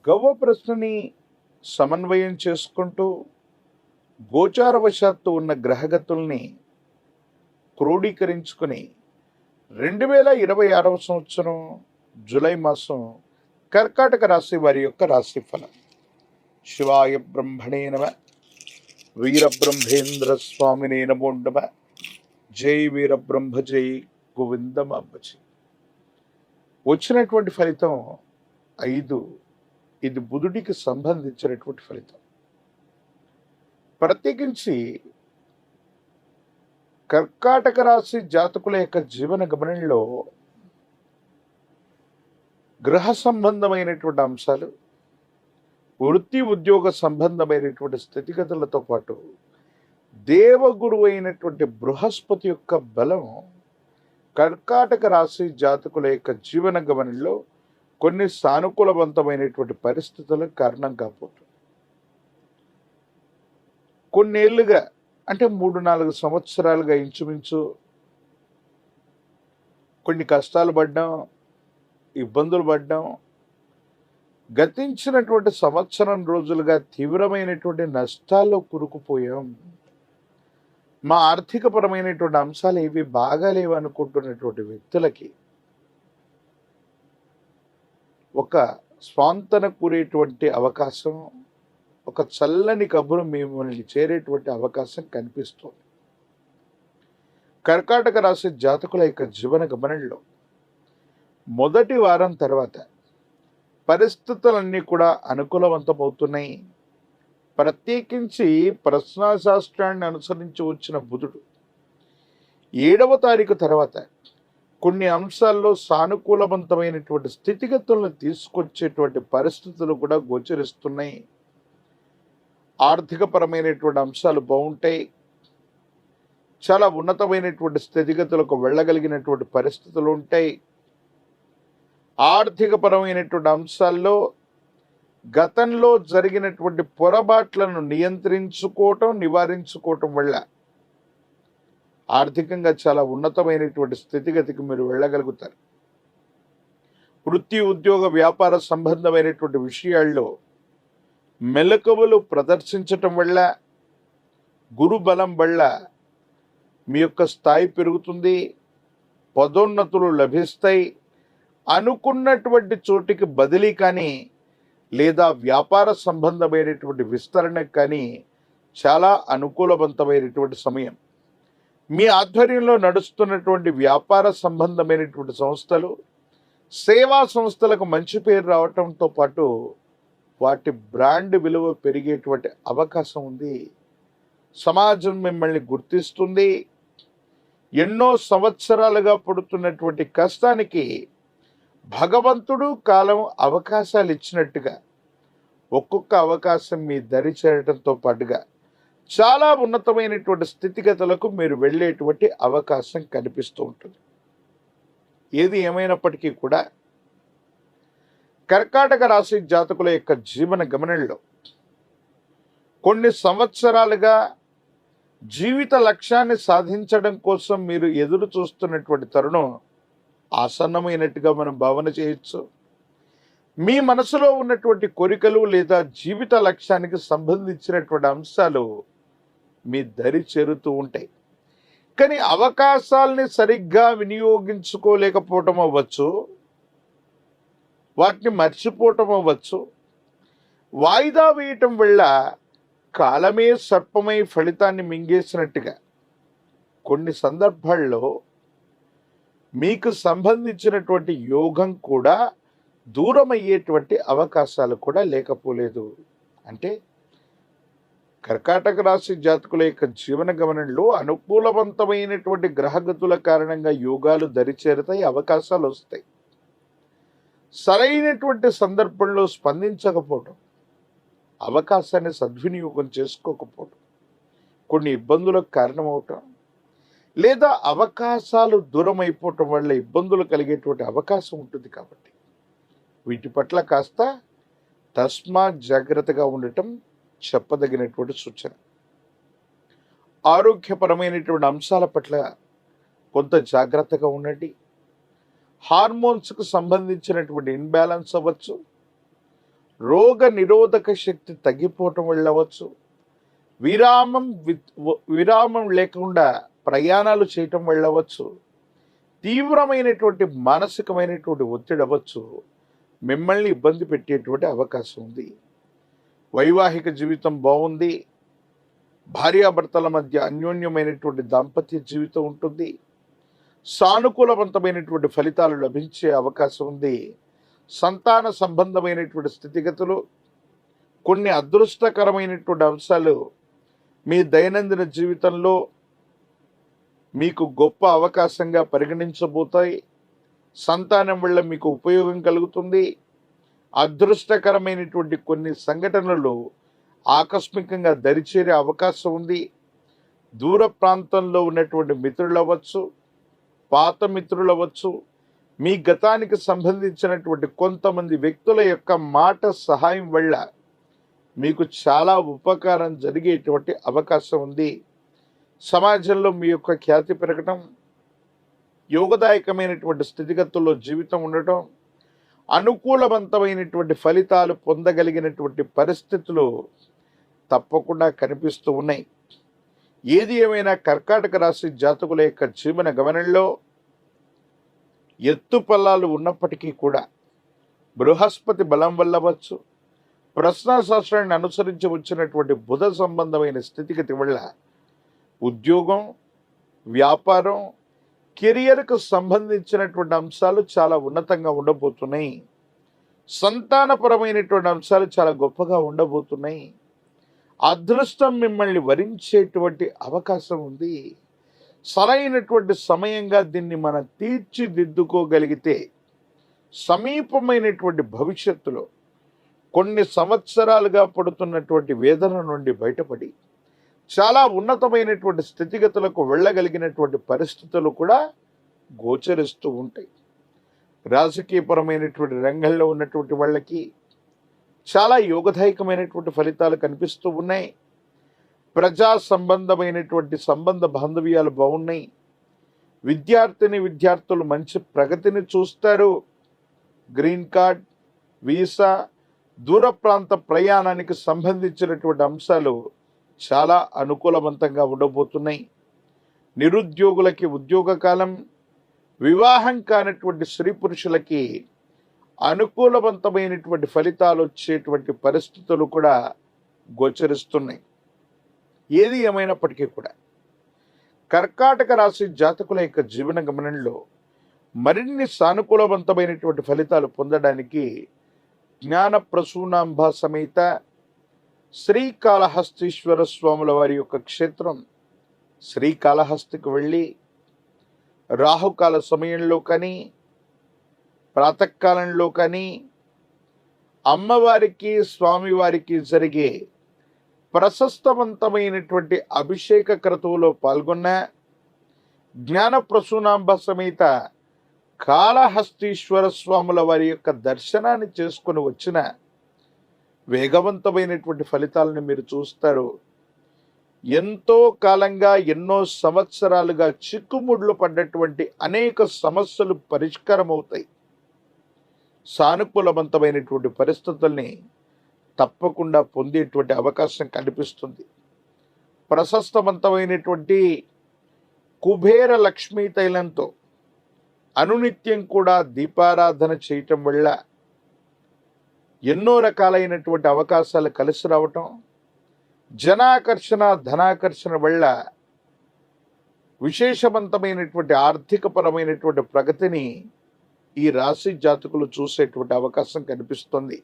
గవ్వ ప్రశ్నని సమన్వయం చేసుకుంటూ గోచారవశాత్తు ఉన్న గ్రహగతుల్ని క్రోడీకరించుకుని 2026వ సంవత్సరం జూలై మాసం కర్కాటక రాశి వారి యొక్క రాశి ఫలం. శివాయ బ్రహ్మణే నమ, వీరబ్రహ్మేంద్ర స్వామినే నమో నమ, జై వీరబ్రహ్మ జై గోవిందం అబ్బజీ. వచ్చినటువంటి ఫలితం 5. ఇది బుధుడికి సంబంధించినటువంటి ఫలితం. ప్రత్యేకించి కర్కాటక రాశి జాతకుల యొక్క జీవన గమనంలో గ్రహ సంబంధమైనటువంటి అంశాలు, వృత్తి ఉద్యోగ సంబంధమైనటువంటి స్థితిగతులతో పాటు దేవగురు అయినటువంటి బృహస్పతి యొక్క బలం కర్కాటక రాశి జాతకుల యొక్క జీవన గమనంలో కొన్ని సానుకూలవంతమైనటువంటి పరిస్థితులకు కారణం కాకపోతుంది. కొన్నేళ్లుగా అంటే 3-4 సంవత్సరాలుగా ఇంచుమించు కొన్ని కష్టాలు పడ్డాం, ఇబ్బందులు పడ్డాం. గతించినటువంటి సంవత్సరం రోజులుగా తీవ్రమైనటువంటి నష్టాల్లో కూరుకుపోయాం. మా ఆర్థికపరమైనటువంటి అంశాలు ఏవి బాగాలేవు అనుకుంటున్నటువంటి వ్యక్తులకి ఒక స్వాంతన కూరేటువంటి అవకాశం, ఒక చల్లని కబురు మిమ్మల్ని చేరేటువంటి అవకాశం కనిపిస్తుంది. కర్కాటక రాశి జాతకుల యొక్క జీవన గమనంలో మొదటి వారం తర్వాత పరిస్థితులన్నీ కూడా అనుకూలవంతమవుతున్నాయి. ప్రత్యేకించి ప్రశ్నాశాస్త్రాన్ని అనుసరించి వచ్చిన బుధుడు 7వ తారీఖు తర్వాత కొన్ని అంశాల్లో సానుకూలవంతమైనటువంటి స్థితిగతులను తీసుకొచ్చేటువంటి పరిస్థితులు కూడా గోచరిస్తున్నాయి. ఆర్థికపరమైనటువంటి అంశాలు బాగుంటాయి. చాలా ఉన్నతమైనటువంటి స్థితిగతులకు వెళ్ళగలిగినటువంటి పరిస్థితులు ఉంటాయి. ఆర్థికపరమైనటువంటి అంశాల్లో గతంలో జరిగినటువంటి పొరపాట్లను నివారించుకోవటం వల్ల ఆర్థికంగా చాలా ఉన్నతమైనటువంటి స్థితిగతికి మీరు వెళ్ళగలుగుతారు. వృత్తి ఉద్యోగ వ్యాపార సంబంధమైనటువంటి విషయాల్లో మెలకువలు ప్రదర్శించటం వల్ల, గురు బలం వల్ల మీ యొక్క స్థాయి పెరుగుతుంది, పదోన్నతులు లభిస్తాయి. అనుకున్నటువంటి చోటికి బదిలీ కానీ లేదా వ్యాపార సంబంధమైనటువంటి విస్తరణకు కానీ చాలా అనుకూలవంతమైనటువంటి సమయం. మీ ఆధ్వర్యంలో నడుస్తున్నటువంటి వ్యాపార సంబంధమైనటువంటి సంస్థలు, సేవా సంస్థలకు మంచి పేరు రావటంతో పాటు వాటి బ్రాండ్ విలువ పెరిగేటువంటి అవకాశం ఉంది. సమాజం మిమ్మల్ని గుర్తిస్తుంది. ఎన్నో సంవత్సరాలుగా పడుతున్నటువంటి కష్టానికి భగవంతుడు కాలం అవకాశాలు ఇచ్చినట్టుగా ఒక్కొక్క అవకాశం మీ దరి చేరటంతో పాటుగా చాలా ఉన్నతమైనటువంటి స్థితిగతులకు మీరు వెళ్ళేటువంటి అవకాశం కనిపిస్తూ ఉంటుంది. ఏది ఏమైనప్పటికీ కూడా కర్కాటక రాశి జాతకుల యొక్క జీవన గమనంలో కొన్ని సంవత్సరాలుగా జీవిత లక్ష్యాన్ని సాధించడం కోసం మీరు ఎదురు చూస్తున్నటువంటి తరుణం ఆసన్నమైనట్టుగా మనం భావన చేయొచ్చు. మీ మనసులో ఉన్నటువంటి కోరికలు లేదా జీవిత లక్ష్యానికి సంబంధించినటువంటి అంశాలు మీ దరి చేరుతూ ఉంటాయి. కానీ అవకాశాలని సరిగ్గా వినియోగించుకోలేకపోవటం అవ్వచ్చు, వాటిని మర్చిపోవటం అవ్వచ్చు, వాయిదా వేయటం వల్ల కాలమే సర్పమై ఫలితాన్ని మింగేసినట్టుగా కొన్ని సందర్భాల్లో మీకు సంబంధించినటువంటి యోగం కూడా దూరం అయ్యేటువంటి అవకాశాలు కూడా లేకపోలేదు. అంటే కర్కాటక రాశి జాతకుల యొక్క జీవన గమనంలో అనుకూలవంతమైనటువంటి గ్రహగతుల కారణంగా యోగాలు దరిచేరుతాయి, అవకాశాలు వస్తాయి. సరైనటువంటి సందర్భంలో స్పందించకపోవటం, అవకాశాన్ని సద్వినియోగం చేసుకోకపోవటం, కొన్ని ఇబ్బందులకు కారణమవటం, లేదా అవకాశాలు దూరం అయిపోవటం వల్ల ఇబ్బందులు కలిగేటువంటి అవకాశం ఉంటుంది. కాబట్టి వీటి పట్ల కాస్త తస్మాత్ జాగ్రత్తగా ఉండటం చెప్పదగినటువంటి సూచన. ఆరోగ్యపరమైనటువంటి అంశాల పట్ల కొంత జాగ్రత్తగా ఉండండి. హార్మోన్స్కు సంబంధించినటువంటి ఇన్బ్యాలెన్స్ అవ్వచ్చు, రోగ నిరోధక శక్తి తగ్గిపోవటం వల్ల అవ్వచ్చు, విరామం లేకుండా ప్రయాణాలు చేయటం వల్ల అవ్వచ్చు, తీవ్రమైనటువంటి మానసికమైనటువంటి ఒత్తిడి అవ్వచ్చు, మిమ్మల్ని ఇబ్బంది పెట్టేటువంటి అవకాశం ఉంది. వైవాహిక జీవితం బాగుంది, భార్యాభర్తల మధ్య అన్యోన్యమైనటువంటి దాంపత్య జీవితం ఉంటుంది, సానుకూలవంతమైనటువంటి ఫలితాలు లభించే అవకాశం ఉంది. సంతాన సంబంధమైనటువంటి స్థితిగతులు, కొన్ని అదృష్టకరమైనటువంటి అంశాలు మీ దైనందిన జీవితంలో మీకు గొప్ప అవకాశంగా పరిగణించబోతాయి. సంతానం వల్ల మీకు ఉపయోగం కలుగుతుంది. అదృష్టకరమైనటువంటి కొన్ని సంఘటనలు ఆకస్మికంగా దరిచేరే అవకాశం ఉంది. దూర ప్రాంతంలో ఉన్నటువంటి మిత్రులు అవ్వచ్చు, పాత మిత్రులు అవ్వచ్చు, మీ గతానికి సంబంధించినటువంటి కొంతమంది వ్యక్తుల యొక్క మాట సహాయం వల్ల మీకు చాలా ఉపకారం జరిగేటువంటి అవకాశం ఉంది. సమాజంలో మీ యొక్క ఖ్యాతి పెరగటం, యోగదాయకమైనటువంటి స్థితిగతుల్లో జీవితం ఉండటం, అనుకూలవంతమైనటువంటి ఫలితాలు పొందగలిగినటువంటి పరిస్థితులు తప్పకుండా కనిపిస్తూ ఉన్నాయి. ఏది ఏమైనా కర్కాటక రాశి జాతకుల యొక్క జీవన గమనంలో ఎత్తుపల్లాలు ఉన్నప్పటికీ కూడా బృహస్పతి బలం వల్ల అవ్వచ్చు, ప్రశ్నాశాస్త్రాన్ని అనుసరించి వచ్చినటువంటి బుధ సంబంధమైన స్థితిగతి వల్ల ఉద్యోగం, వ్యాపారం, కెరియర్కు సంబంధించినటువంటి అంశాలు చాలా ఉన్నతంగా ఉండబోతున్నాయి. సంతానపరమైనటువంటి అంశాలు చాలా గొప్పగా ఉండబోతున్నాయి. అదృష్టం మిమ్మల్ని వరించేటువంటి అవకాశం ఉంది. సరైనటువంటి సమయంగా దీన్ని మనం తీర్చిదిద్దుకోగలిగితే సమీపమైనటువంటి భవిష్యత్తులో కొన్ని సంవత్సరాలుగా పడుతున్నటువంటి వేదన నుండి బయటపడి చాలా ఉన్నతమైనటువంటి స్థితిగతులకు వెళ్ళగలిగినటువంటి పరిస్థితులు కూడా గోచరిస్తూ ఉంటాయి. రాజకీయపరమైనటువంటి రంగంలో ఉన్నటువంటి వాళ్ళకి చాలా యోగదాయకమైనటువంటి ఫలితాలు కనిపిస్తూ ఉన్నాయి. ప్రజా సంబంధమైనటువంటి సంబంధ బాంధవ్యాలు బాగున్నాయి. విద్యార్థులు మంచి ప్రగతిని చూస్తారు. గ్రీన్ కార్డ్, వీసా, దూర ప్రాంత ప్రయాణానికి సంబంధించినటువంటి అంశాలు చాలా అనుకూలవంతంగా ఉండబోతున్నాయి. నిరుద్యోగులకి ఉద్యోగ కాలం, వివాహం కానటువంటి స్త్రీ పురుషులకి అనుకూలవంతమైనటువంటి ఫలితాలు వచ్చేటువంటి పరిస్థితులు కూడా గోచరిస్తున్నాయి. ఏది ఏమైనప్పటికీ కూడా కర్కాటక రాశి జాతకుల యొక్క జీవన గమనంలో మరిన్ని సానుకూలవంతమైనటువంటి ఫలితాలు పొందడానికి జ్ఞాన ప్రసూనాంబ సమేత శ్రీకాళహస్తీశ్వర స్వాముల వారి యొక్క క్షేత్రం శ్రీకాళహస్తికి వెళ్ళి రాహుకాల సమయంలో కానీ ప్రాతకాలంలో కానీ అమ్మవారికి స్వామివారికి జరిగే ప్రశస్తవంతమైనటువంటి అభిషేక క్రతువులో పాల్గొన్న జ్ఞాన ప్రసూనాంబ సమేత కాళహస్తీశ్వర స్వాముల వారి యొక్క దర్శనాన్ని చేసుకుని వచ్చిన వేగవంతమైనటువంటి ఫలితాలను మీరు చూస్తారు. ఎంతో కాలంగా ఎన్నో సంవత్సరాలుగా చిక్కుముడ్లు పడ్డటువంటి అనేక సమస్యలు పరిష్కారం అవుతాయి. సానుకూలవంతమైనటువంటి పరిస్థితుల్ని తప్పకుండా పొందేటువంటి అవకాశం కనిపిస్తుంది. ప్రశస్తవంతమైనటువంటి కుబేర లక్ష్మీ తైలంతో అనునిత్యం కూడా దీపారాధన చేయటం వల్ల ఎన్నో రకాలైనటువంటి అవకాశాలు కలిసి రావటం, జనాకర్షణ ధనాకర్షణ వల్ల విశేషవంతమైనటువంటి ఆర్థికపరమైనటువంటి ప్రగతిని ఈ రాశి జాతకులు చూసేటువంటి అవకాశం కనిపిస్తుంది.